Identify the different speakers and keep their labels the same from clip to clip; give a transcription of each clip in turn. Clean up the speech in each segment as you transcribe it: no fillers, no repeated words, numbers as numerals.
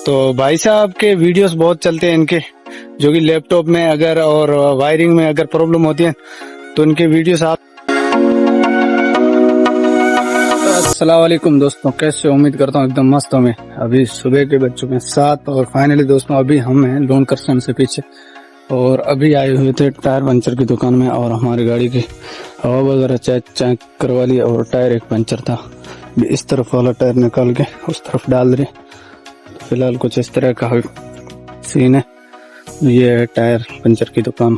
Speaker 1: तो भाई साहब के वीडियोस बहुत चलते हैं इनके, जो कि लैपटॉप में अगर और वायरिंग में अगर प्रॉब्लम होती है तो इनके वीडियोस आप। अस्सलाम वालेकुम दोस्तों, कैसे हो? उम्मीद करता हूँ एकदम मस्त होंगे। अभी सुबह के बज चुके हैं 7 और फाइनली दोस्तों अभी हम हैं लोन करसन से पीछे और अभी आए हुए थे टायर पंचर की दुकान में और हमारी गाड़ी की हवा वगैरह चेक करवा ली और टायर एक पंचर था। इस तरफ वाला टायर निकाल के उस तरफ डाल रहे। फिलहाल कुछ इस तरह का सीन है। ये है टायर पंचर की दुकान।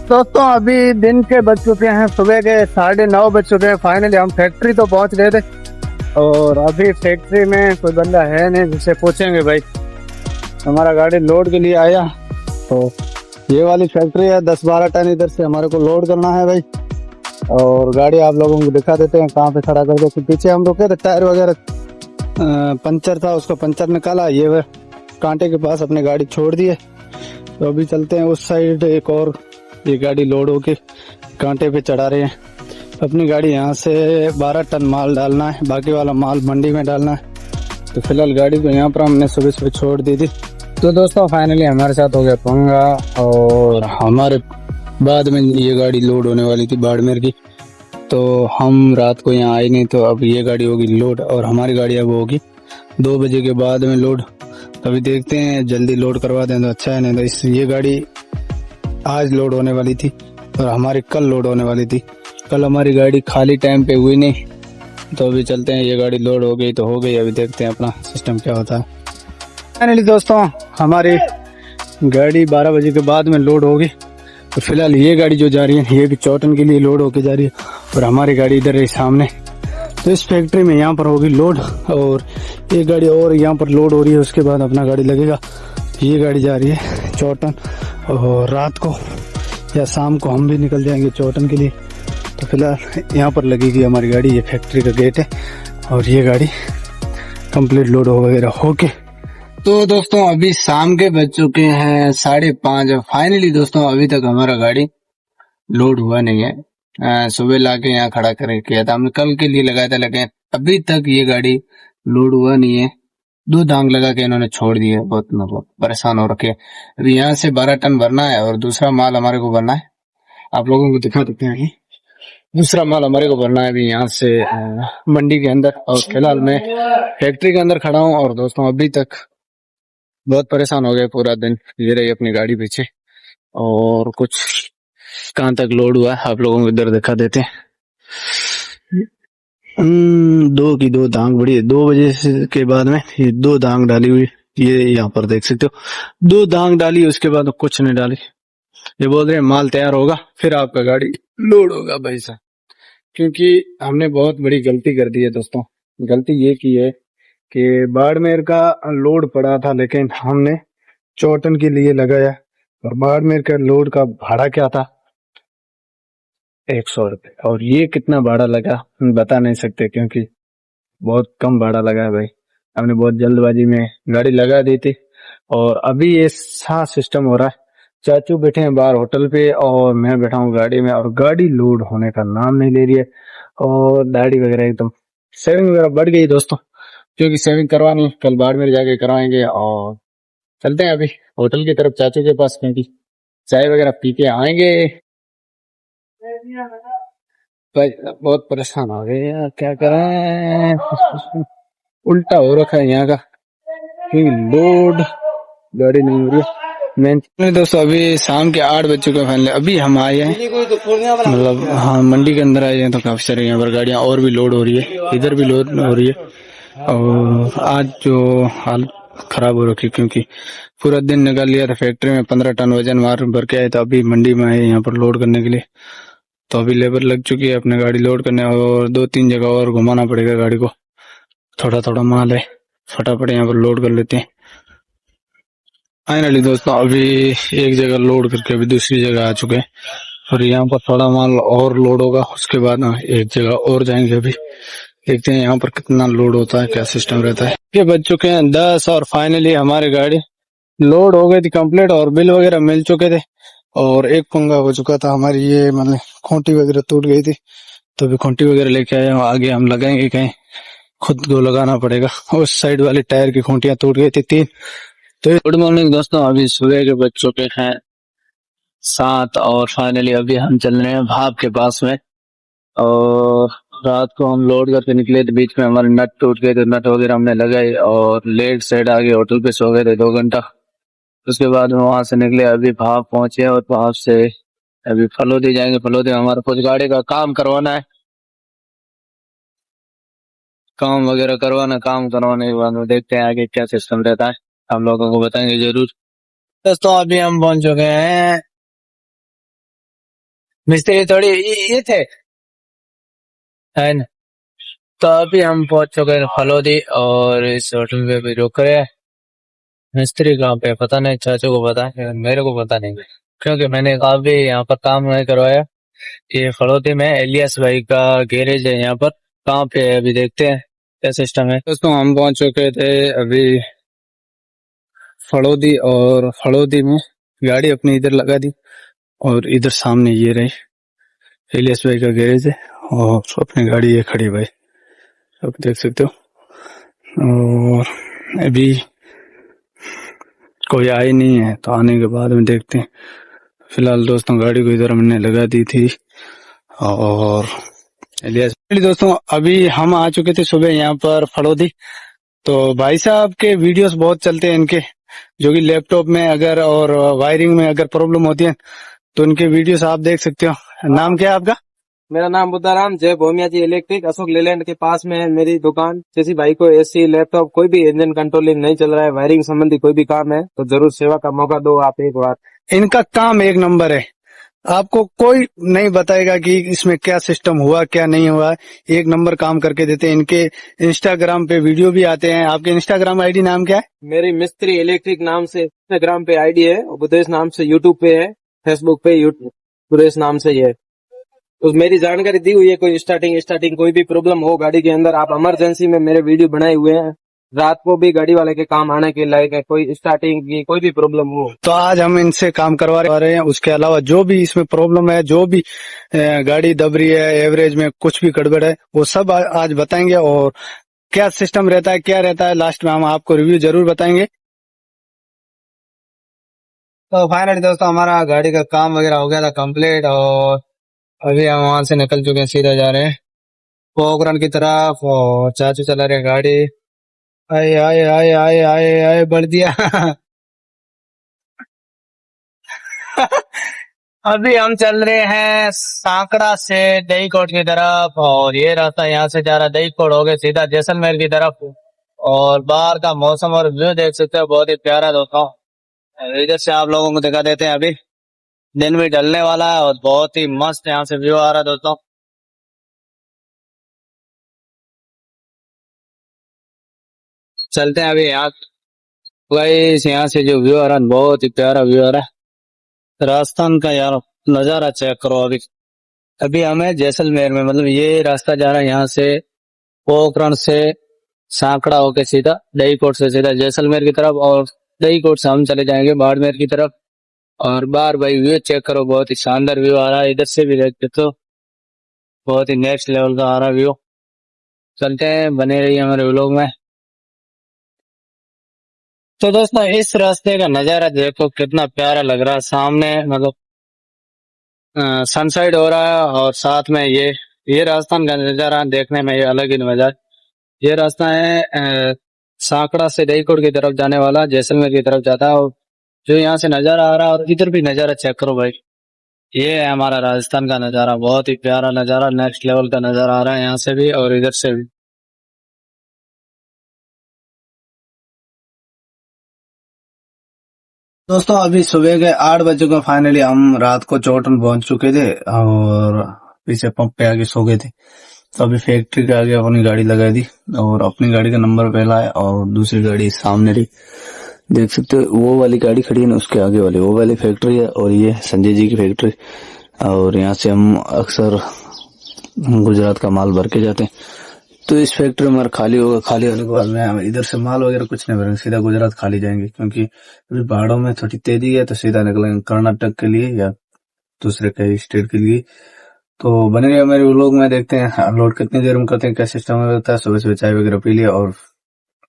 Speaker 1: दोस्तों अभी दिन के बज चुके हैं, सुबह के 9:30 बज चुके हैं। फाइनली हम फैक्ट्री तो पहुंच गए थे और अभी फैक्ट्री में कोई बंदा है नहीं जिससे पूछेंगे। भाई हमारा गाड़ी लोड के लिए आया तो ये वाली फैक्ट्री है, 10-12 टन इधर से हमारे को लोड करना है भाई। और गाड़ी आप लोगों को दिखा देते हैं कहाँ पे खड़ा करके। तो पीछे हम रुके थे, टायर वगैरह पंचर था, उसका पंचर निकाला, ये कांटे के पास अपनी गाड़ी छोड़ दी है। तो अभी चलते हैं उस साइड। एक और ये गाड़ी लोड होके कांटे पे चढ़ा रहे हैं अपनी गाड़ी। यहाँ से 12 टन माल डालना है, बाकी वाला माल मंडी में डालना है। तो फिलहाल गाड़ी को यहाँ पर हमने सुबह सुबह छोड़ दी थी। तो दोस्तों फाइनली हमारे साथ हो गया पंगा और हमारे बाद में ये गाड़ी लोड होने वाली थी बाड़मेर की। तो हम रात को यहाँ आए नहीं, तो अब ये गाड़ी होगी लोड और हमारी गाड़ी अब होगी 2 बजे के बाद में लोड। अभी देखते हैं, जल्दी लोड करवा दें तो अच्छा है, नहीं तो ये गाड़ी आज लोड होने वाली थी और हमारी कल लोड होने वाली थी। कल हमारी गाड़ी खाली टाइम पे हुई नहीं, तो अभी चलते हैं। ये गाड़ी लोड हो गई तो हो गई, अभी देखते हैं अपना सिस्टम क्या होता है। फाइनली दोस्तों हमारी गाड़ी 12 बजे के बाद में लोड होगी। तो फिलहाल ये गाड़ी जो जा रही है ये भी चौटन के लिए लोड होके जा रही है और हमारी गाड़ी इधर है सामने। तो इस फैक्ट्री में यहाँ पर होगी लोड और एक गाड़ी और यहाँ पर लोड हो रही है, उसके बाद अपना गाड़ी लगेगा। ये गाड़ी जा रही है चौटन और रात को या शाम को हम भी निकल जाएंगे चौटन के लिए। तो फिलहाल यहाँ पर लगेगी हमारी गाड़ी। ये फैक्ट्री का गेट है और ये गाड़ी कंप्लीट लोड वगैरह होके। तो दोस्तों अभी शाम के बज चुके हैं 5:30। फाइनली दोस्तों अभी तक हमारा गाड़ी लोड हुआ नहीं है। सुबह लाके यहाँ खड़ा कर किया था हमने, कल के लिए लगाया था, लेकिन अभी तक ये गाड़ी लोड हुआ नहीं है। 2 दांग लगा के इन्होंने छोड़ दिए, बहुत मतलब परेशान हो रखे। अभी यहाँ से 12 टन भरना है और दूसरा माल हमारे को भरना है। आप लोगों को दिखा देते हैं, दूसरा माल हमारे को भरना है अभी यहाँ से मंडी के अंदर। और फिलहाल मैं फैक्ट्री के अंदर खड़ा हूँ और दोस्तों अभी तक बहुत परेशान हो गए पूरा दिन। ये रही अपनी गाड़ी पीछे और कुछ कहाँ तक लोड हुआ है आप लोगों को इधर दिखा देते हैं। 2 की 2 दांग बड़ी है। 2 बजे के बाद में ये 2 दांग डाली हुई, ये यहाँ पर देख सकते हो। 2 दांग डाली, उसके बाद कुछ नहीं डाली। ये बोल रहे हैं माल तैयार होगा फिर आपका गाड़ी लोड होगा भाई साहब। क्योंकि हमने बहुत बड़ी गलती कर दी है दोस्तों। गलती ये की है कि बाड़मेर का लोड पड़ा था, लेकिन हमने चौटन के लिए लगाया और बाड़मेर का लोड का भाड़ा क्या था, 100 रुपये। और ये कितना भाड़ा लगा हम बता नहीं सकते, क्योंकि बहुत कम भाड़ा लगा है भाई। हमने बहुत जल्दबाजी में गाड़ी लगा दी थी और अभी ऐसा सिस्टम हो रहा है, चाचू बैठे हैं बाहर होटल पे और मैं बैठा हूँ गाड़ी में और गाड़ी लोड होने का नाम नहीं ले रही है। और दाढ़ी वगैरह एकदम सेविंग वगैरह बढ़ गई दोस्तों, क्योंकि सेविंग करवानी कल बाड़मेर जाके करवाएंगे। और चलते हैं अभी होटल की तरफ चाचू के पास, क्योंकि चाय वगैरह पी के आएंगे। भाई बहुत परेशान हो गए यार, क्या करें, उल्टा हो रखा है यहाँ का, क्योंकि लोड गाड़ी नहीं हो रही है। मैं दोस्तों अभी शाम के 8 बज चुके हैं। फाइनली अभी हम आए हैं, मतलब हाँ मंडी के अंदर आए हैं। तो काफी सारे यहाँ पर गाड़ियाँ और भी लोड हो रही है, इधर भी लोड हो रही है। और आज जो हालत खराब हो रखी, क्योंकि पूरा दिन निकाल लिया था फैक्ट्री में, 15 टन वजन मार भर के आए। तो अभी मंडी में आए यहाँ पर लोड करने के लिए। तो अभी लेबर लग चुकी है अपने गाड़ी लोड करने और 2-3 जगह और घुमाना पड़ेगा गाड़ी को। थोड़ा थोड़ा माल है, फटाफट यहाँ पर लोड कर लेते हैं। फाइनली दोस्तों अभी एक जगह लोड करके अभी दूसरी जगह आ चुके हैं और यहाँ पर थोड़ा माल और लोड होगा, उसके बाद एक जगह और जाएंगे। अभी देखते हैं यहाँ पर कितना लोड होता है, क्या सिस्टम रहता है। ये बज चुके हैं 10 और फाइनली हमारी गाड़ी लोड हो गई थी कंप्लीट और बिल वगैरह मिल चुके थे। और एक पंगा हो चुका था हमारी, ये मतलब खूंटी वगैरह टूट गई थी, तो अभी खूंटी वगैरह लेके आए हैं। आगे हम लगाएंगे, कहीं खुद को लगाना पड़ेगा। उस साइड वाली टायर की खूंटियां टूट गई थी 3। तो गुड मॉर्निंग दोस्तों, अभी सुबह के बज चुके हैं 7 और फाइनली अभी हम चल रहे हैं भाप के पास में। और रात को हम लोड करके निकले थे, बीच में हमारे नट टूट गए थे, नट वगैरह हमने लगाए और लेट साइड आगे होटल पे सो गए थे 2 घंटा। उसके बाद में वहां से निकले, अभी भाप पहुंचे और भाप से अभी फलोदी जाएंगे। फलोदी में हमारा कुछ गाड़ी का काम करवाना है, काम वगैरह करवाना, काम करवाने के बाद में देखते हैं आगे क्या सिस्टम रहता है, हम लोगों को बताएंगे जरूर। दोस्तों अभी हम पहुंच चुके हैं, मिस्त्री थोड़ी ये थे है न? तो अभी हम पहुंच चुके हैं फलोदी और इस होटल पे भी रुक रहे हैं। मिस्त्री कहाँ पे पता नहीं, चाचू को पता है, मेरे को पता नहीं, क्योंकि मैंने काफी यहाँ पर काम नहीं करवाया। ये फलोदी में एलियास भाई का गैरेज है, यहाँ पर कहाँ पे है अभी देखते हैं क्या सिस्टम है। दोस्तों हम पहुंच चुके थे अभी फड़ौदी, और फड़ौदी में गाड़ी अपनी इधर लगा दी और इधर सामने ये रही एलियास भाई का गैरेज है और अपनी गाड़ी ये खड़ी भाई, आप देख सकते हो। और अभी कोई आई नहीं है, तो आने के बाद में देखते हैं। फिलहाल दोस्तों गाड़ी को इधर हमने लगा दी थी। और एलियास दोस्तों अभी हम आ चुके थे सुबह यहाँ पर फड़ौदी। तो भाई साहब के वीडियोस बहुत चलते हैं इनके, जो कि लैपटॉप में अगर और वायरिंग में अगर प्रॉब्लम होती है तो इनके वीडियोस आप देख सकते हो। नाम क्या है आपका?
Speaker 2: मेरा नाम बुद्धाराम, जय भोमिया जी इलेक्ट्रिक, अशोक लेलैंड के पास में है मेरी दुकान। किसी भाई को एसी, लैपटॉप, कोई भी इंजन कंट्रोलिंग नहीं चल रहा है, वायरिंग संबंधी कोई भी काम है तो जरूर सेवा का मौका दो आप एक बार।
Speaker 1: इनका काम एक नंबर है, आपको कोई नहीं बताएगा कि इसमें क्या सिस्टम हुआ क्या नहीं हुआ, एक नंबर काम करके देते हैं। इनके इंस्टाग्राम पे वीडियो भी आते हैं। आपके इंस्टाग्राम आईडी नाम क्या है?
Speaker 2: मेरी मिस्त्री इलेक्ट्रिक नाम से इंस्टाग्राम पे आईडी है, बुदेश नाम से यूट्यूब पे है, फेसबुक पे बुदेश नाम से ही है। तो मेरी जानकारी दी हुई है, कोई स्टार्टिंग कोई भी प्रॉब्लम हो गाड़ी के अंदर, आप इमरजेंसी में मेरे वीडियो बनाए हुए हैं, रात को भी गाड़ी वाले के काम आने के लायक है। कोई स्टार्टिंग की कोई भी प्रॉब्लम हो
Speaker 1: तो आज हम इनसे काम करवा रहे हैं। उसके अलावा जो भी इसमें प्रॉब्लम है, जो भी गाड़ी दब रही है, एवरेज में कुछ भी गड़बड़ है, वो सब आज बताएंगे। और क्या सिस्टम रहता है, क्या रहता है, लास्ट में हम आपको रिव्यू जरूर बताएंगे। तो फाइनली दोस्तों हमारा गाड़ी का काम वगैरह हो गया था कंप्लीट, और अभी हम वहां से निकल चुके हैं, सीधा जा रहे हैं पोखरण की तरफ। और चाचू चला रहे गाड़ी, आए आए आए आए आए आए बढ़ दिया। अभी हम चल रहे हैं सांकड़ा से दहीकोट की तरफ, और ये रास्ता यहाँ से जा रहा है दहीकोट हो गए सीधा जैसलमेर की तरफ। और बाहर का मौसम और व्यू देख सकते हो, बहुत ही प्यारा दोस्तों। इधर से आप लोगों को दिखा देते हैं, अभी दिन भी ढलने वाला है और बहुत ही मस्त यहाँ से व्यू आ रहा है दोस्तों। चलते हैं अभी यहाँ, यहाँ से जो व्यू आ रहा है बहुत ही प्यारा व्यू आ रहा है राजस्थान का। यार नजारा चेक करो। अभी अभी हमें जैसलमेर में, मतलब ये रास्ता जा रहा है यहाँ से पोखरण से सांकड़ा होके सीधा दहीकोट से सीधा जैसलमेर की तरफ, और दहीकोट से हम चले जाएंगे बाड़मेर की तरफ। और बार भाई व्यू चेक करो, बहुत ही शानदार व्यू आ रहा है। इधर से भी देख तो बहुत ही नेक्स्ट लेवल का आ रहा है व्यू। चलते हैं, बने रहिए हमारे व्लॉग में। तो दोस्तों इस रास्ते का नजारा देखो कितना प्यारा लग रहा है, सामने मतलब सनसेट हो रहा है, और साथ में ये राजस्थान का नजारा देखने में ये अलग ही मजा है। ये रास्ता है सांकड़ा से दहीकोट की तरफ जाने वाला, जैसलमेर की तरफ जाता है। और जो यहाँ से नजारा आ रहा है, और इधर भी नजारा चेक करो भाई, ये है हमारा राजस्थान का नजारा, बहुत ही प्यारा नजारा, नेक्स्ट लेवल का नजारा आ रहा है यहाँ से भी और इधर से भी। दोस्तों अभी सुबह के 8 बजे को फाइनली हम रात को चौटन पहुंच चुके थे, और पीछे पंप पे आके सो गए थे। तो अभी फैक्ट्री के आगे अपनी गाड़ी लगा दी, और अपनी गाड़ी का नंबर पहला है, और दूसरी गाड़ी सामने रही, देख सकते हो वो वाली गाड़ी खड़ी है ना, उसके आगे वाली वो वाली फैक्ट्री है, और ये संजय जी की फैक्ट्री। और यहाँ से हम अक्सर गुजरात का माल भर के जाते हैं। तो इस फैक्ट्री हमारा खाली होगा, खाली होने के बाद में हम इधर से माल वगैरह कुछ नहीं भरेंगे, सीधा गुजरात खाली जाएंगे, क्योंकि अभी पहाड़ों में थोड़ी तेजी है, तो सीधा निकलेंगे कर्नाटक के लिए या दूसरे कई स्टेट के लिए। तो बनेंगे हमारे व्लॉग में, देखते हैं अनलोड कितनी देर में करते हैं, क्या सिस्टम होता है। सुबह सुबह चाय वगैरह पी लिया और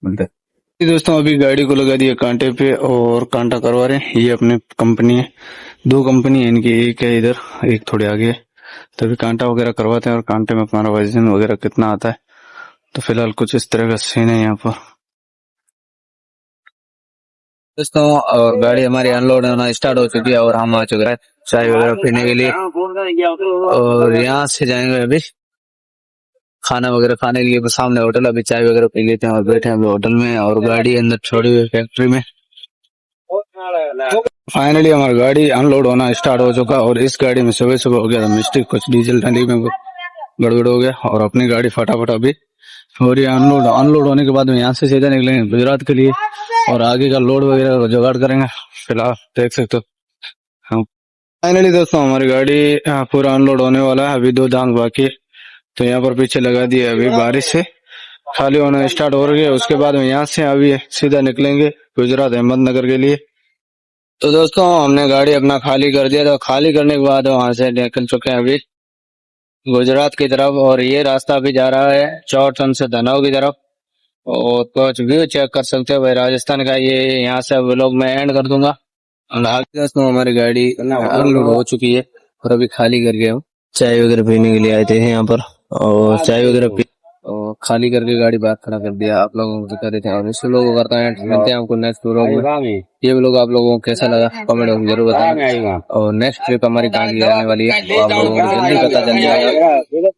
Speaker 1: मिलते हैं। दोस्तों अभी गाड़ी को लगा दिया कांटे पे और कांटा करवा रहे हैं। ये अपनी कंपनी है, 2 कंपनी है इनकी, एक है इधर एक थोड़े आगे है। तभी कांटा वगैरह करवाते हैं और कांटे में हमारा वजन वगैरह कितना आता है। तो फिलहाल कुछ इस तरह का सीन है यहाँ पर दोस्तों। और गाड़ी हमारी अनलोड होना स्टार्ट हो चुकी है और हम आ चुके हैं चाय वगैरह पीने के लिए। और यहाँ से जाएंगे अभी खाना वगैरह खाने के लिए, सामने होटल, अभी चाय वगैरह पी लेते हैं और बैठे हैं अभी होटल में, और गाड़ी अंदर छोड़ी हुई फैक्ट्री में। फाइनली हमारी गाड़ी अनलोड होना स्टार्ट हो चुका और इस गाड़ी में सुबह सुबह हो गया था मिस्टेक, कुछ डीजल टंकी में गड़बड़ हो गया और अपनी गाड़ी फटाफट अभी हो रही है अनलोड। अनलोड होने के बाद में यहाँ से सीधा निकलेंगे गुजरात के लिए और आगे का लोड वगैरह जुगाड़ करेंगे। फिलहाल देख सकते हो हम फाइनली दोस्तों हमारी गाड़ी पूरा अनलोड होने वाला है, अभी 2 दांग बाकी। तो यहाँ पर पीछे लगा दिया, अभी बारिश से खाली होना स्टार्ट हो रही है। उसके बाद में यहाँ से अभी सीधा निकलेंगे गुजरात अहमदनगर के लिए। तो दोस्तों हमने गाड़ी अपना खाली कर दिया, तो खाली करने के बाद वहां से निकल चुके हैं अभी गुजरात की तरफ, और ये रास्ता भी जा रहा है चौटन से धनौर की तरफ। और कुछ व्यू चेक कर सकते हो भाई राजस्थान का। ये यहाँ से व्लॉग मैं एंड कर दूंगा। और आगे दोस्तों हमारी गाड़ी अनलोड हो चुकी है और अभी खाली कर गया हूँ। चाय वगैरह पीने के लिए आए थे यहाँ पर और चाय वगैरह पी और खाली करके गाड़ी बाहर खड़ा कर दिया। आप लोगों को दिखा देते हैं और इस लोगों को करता है, मिलते हैं आपको नेक्स्ट व्लॉग में। ये व्लॉग आप लोगों को कैसा लगा कमेंट में जरूर बताएं। और नेक्स्ट ट्रिप हमारी कहाँ की आने वाली है, तो आप लोगों को जल्दी पता चल जाएगा।